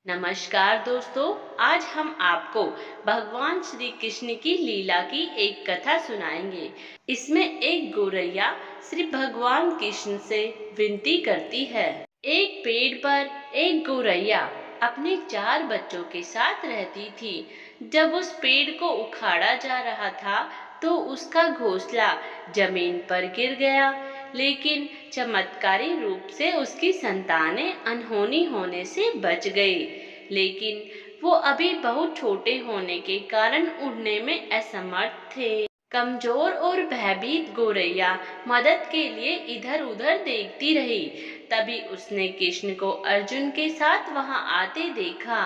नमस्कार दोस्तों, आज हम आपको भगवान श्री कृष्ण की लीला की एक कथा सुनाएंगे। इसमें एक गौरैया श्री भगवान कृष्ण से विनती करती है। एक पेड़ पर एक गौरैया अपने 4 बच्चों के साथ रहती थी। जब उस पेड़ को उखाड़ा जा रहा था तो उसका घोंसला जमीन पर गिर गया, लेकिन चमत्कारी रूप से उसकी संतानें अनहोनी होने से बच गई। लेकिन वो अभी बहुत छोटे होने के कारण उड़ने में असमर्थ थे। कमजोर और भयभीत गौरैया मदद के लिए इधर उधर देखती रही। तभी उसने कृष्ण को अर्जुन के साथ वहां आते देखा।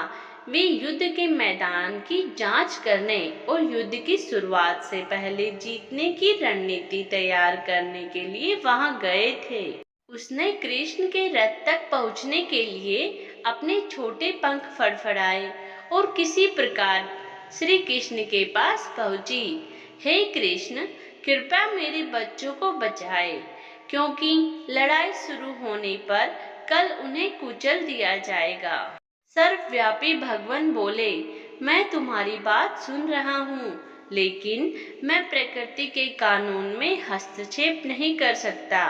वे युद्ध के मैदान की जांच करने और युद्ध की शुरुआत से पहले जीतने की रणनीति तैयार करने के लिए वहां गए थे। उसने कृष्ण के रथ तक पहुंचने के लिए अपने छोटे पंख फड़फड़ाए और किसी प्रकार श्री कृष्ण के पास पहुंची। हे कृष्ण, कृपया मेरे बच्चों को बचाए, क्योंकि लड़ाई शुरू होने पर कल उन्हें कुचल दिया जाएगा। सर्वव्यापी भगवान बोले, मैं तुम्हारी बात सुन रहा हूँ, लेकिन मैं प्रकृति के कानून में हस्तक्षेप नहीं कर सकता।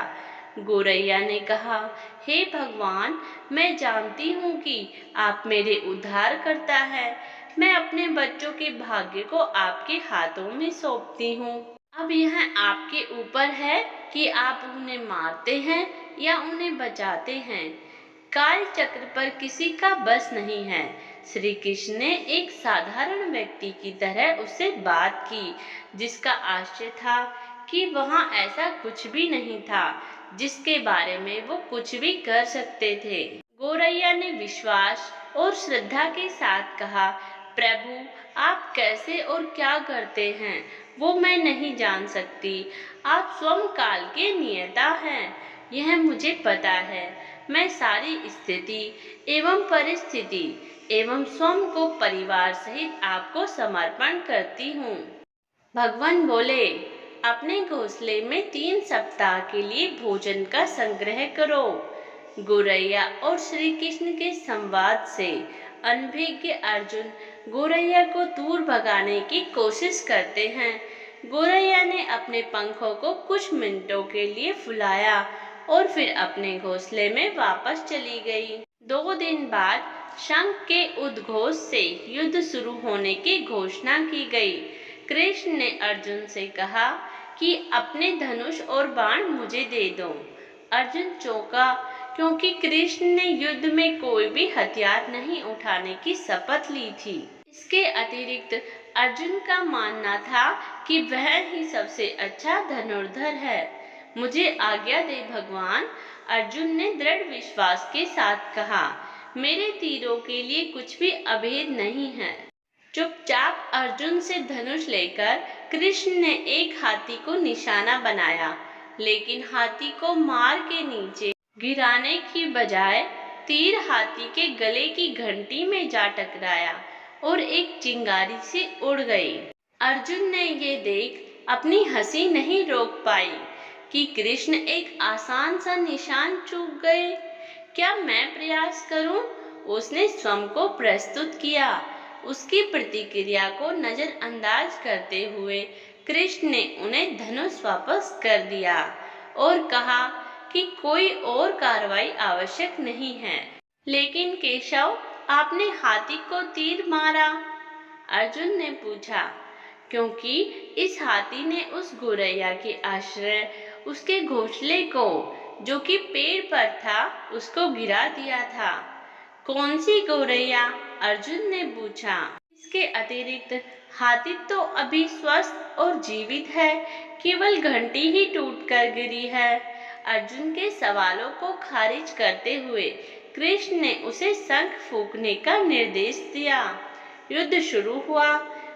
गौरैया ने कहा, हे भगवान, मैं जानती हूँ कि आप मेरे उद्धारकर्ता हैं। मैं अपने बच्चों के भाग्य को आपके हाथों में सौंपती हूँ। अब यह आपके ऊपर है कि आप उन्हें मारते हैं या उन्हें बचाते हैं। काल चक्र पर किसी का बस नहीं है। श्री कृष्ण ने एक साधारण व्यक्ति की तरह उससे बात की, जिसका आश्चर्य था कि वहां ऐसा कुछ भी नहीं था जिसके बारे में वो कुछ भी कर सकते थे। गौरैया ने विश्वास और श्रद्धा के साथ कहा, प्रभु, आप कैसे और क्या करते हैं वो मैं नहीं जान सकती। आप स्वयं काल के नियता हैं, यह मुझे पता है। मैं सारी स्थिति एवं परिस्थिति एवं स्वयं को परिवार सहित आपको समर्पण करती हूँ। भगवान बोले, अपने घोंसले में 3 सप्ताह के लिए भोजन का संग्रह करो। गौरैया और श्री कृष्ण के संवाद से अनभिज्ञ अर्जुन गौरैया को दूर भगाने की कोशिश करते हैं। गौरैया ने अपने पंखों को कुछ मिनटों के लिए फुलाया और फिर अपने घोंसले में वापस चली गई। 2 दिन बाद शंख के उद्घोष से युद्ध शुरू होने की घोषणा की गई। कृष्ण ने अर्जुन से कहा कि अपने धनुष और बाण मुझे दे दो। अर्जुन चौंका, क्योंकि कृष्ण ने युद्ध में कोई भी हथियार नहीं उठाने की शपथ ली थी। इसके अतिरिक्त अर्जुन का मानना था कि वह ही सबसे अच्छा धनुर्धर है। मुझे आज्ञा दे भगवान, अर्जुन ने दृढ़ विश्वास के साथ कहा। मेरे तीरों के लिए कुछ भी अभेद नहीं है। चुपचाप अर्जुन से धनुष लेकर कृष्ण ने एक हाथी को निशाना बनाया, लेकिन हाथी को मार के नीचे गिराने की बजाय तीर हाथी के गले की घंटी में जा टकराया और एक चिंगारी से उड़ गई। अर्जुन ने ये देख अपनी हंसी नहीं रोक पाई कि कृष्ण एक आसान सा निशान चूक गए। क्या मैं प्रयास करूं? उसने स्वयं को प्रस्तुत किया। उसकी प्रतिक्रिया को नजरअंदाज करते हुए कृष्ण ने उन्हें धनुष वापस कर दिया और कहा कि कोई और कार्रवाई आवश्यक नहीं है। लेकिन केशव, आपने हाथी को तीर मारा? अर्जुन ने पूछा, क्योंकि इस हाथी ने उस गौरैया के आश्रय उसके घोंसले को, जो कि पेड़ पर था, उसको गिरा दिया था। कौन सी गौरैया? अर्जुन ने पूछा। इसके अतिरिक्त हाथी तो अभी स्वस्थ और जीवित है, केवल घंटी ही टूटकर गिरी है। अर्जुन के सवालों को खारिज करते हुए कृष्ण ने उसे शंख फूंकने का निर्देश दिया। युद्ध शुरू हुआ।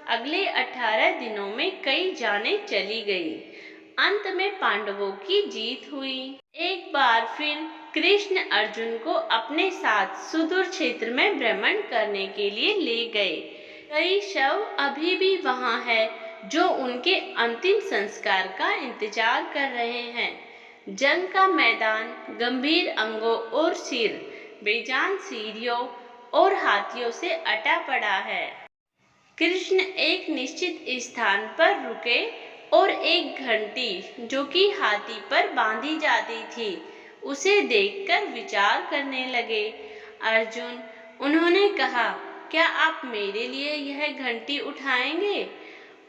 अगले 18 दिनों में कई जानें चली गई। अंत में पांडवों की जीत हुई। एक बार फिर कृष्ण अर्जुन को अपने साथ सुदूर क्षेत्र में भ्रमण करने के लिए ले गए। कई शव अभी भी वहां है, जो उनके अंतिम संस्कार का इंतजार कर रहे हैं। जंग का मैदान गंभीर अंगों और सिर, बेजान सीढ़ियों और हाथियों से अटा पड़ा है। कृष्ण एक निश्चित स्थान पर रुके और एक घंटी जो कि हाथी पर बांधी जाती थी उसे देखकर विचार करने लगे। अर्जुन, उन्होंने कहा, क्या आप मेरे लिए यह घंटी उठाएंगे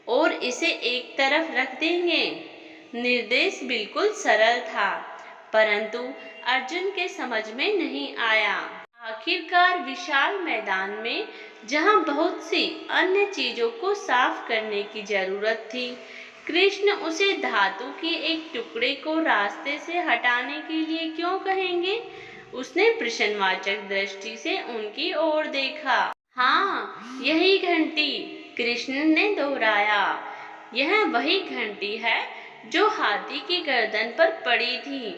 और इसे एक तरफ रख देंगे? निर्देश बिल्कुल सरल था, परंतु अर्जुन के समझ में नहीं आया। आखिरकार विशाल मैदान में, जहां बहुत सी अन्य चीजों को साफ करने की जरूरत थी, कृष्ण उसे धातु के एक टुकड़े को रास्ते से हटाने के लिए क्यों कहेंगे? उसने प्रश्नवाचक दृष्टि से उनकी ओर देखा। हाँ, यही घंटी, कृष्ण ने दोहराया। यह वही घंटी है जो हाथी की गर्दन पर पड़ी थी,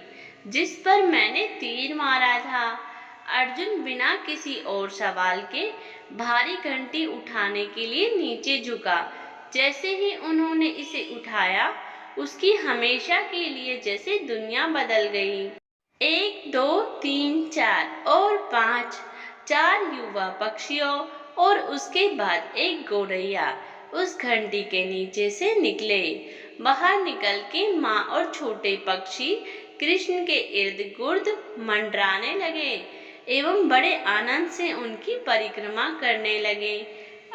जिस पर मैंने तीर मारा था। अर्जुन बिना किसी और सवाल के भारी घंटी उठाने के लिए नीचे झुका। जैसे ही उन्होंने इसे उठाया, उसकी हमेशा के लिए जैसे दुनिया बदल गई। 1, 2, 3, 4 और 5, 4 युवा पक्षियों और उसके बाद एक गौरैया उस घंटी के नीचे से निकले। बाहर निकल के माँ और छोटे पक्षी कृष्ण के इर्द गिर्द मंडराने लगे एवं बड़े आनंद से उनकी परिक्रमा करने लगे।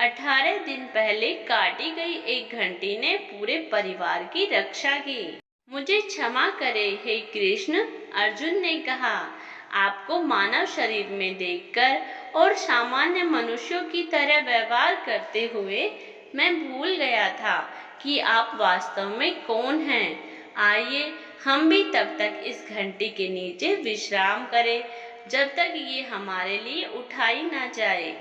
18 दिन पहले काटी गई एक घंटी ने पूरे परिवार की रक्षा की। मुझे क्षमा करे हे कृष्ण, अर्जुन ने कहा। आपको मानव शरीर में देखकर और सामान्य मनुष्यों की तरह व्यवहार करते हुए मैं भूल गया था कि आप वास्तव में कौन हैं। आइए हम भी तब तक इस घंटी के नीचे विश्राम करें जब तक ये हमारे लिए उठाई ना जाए।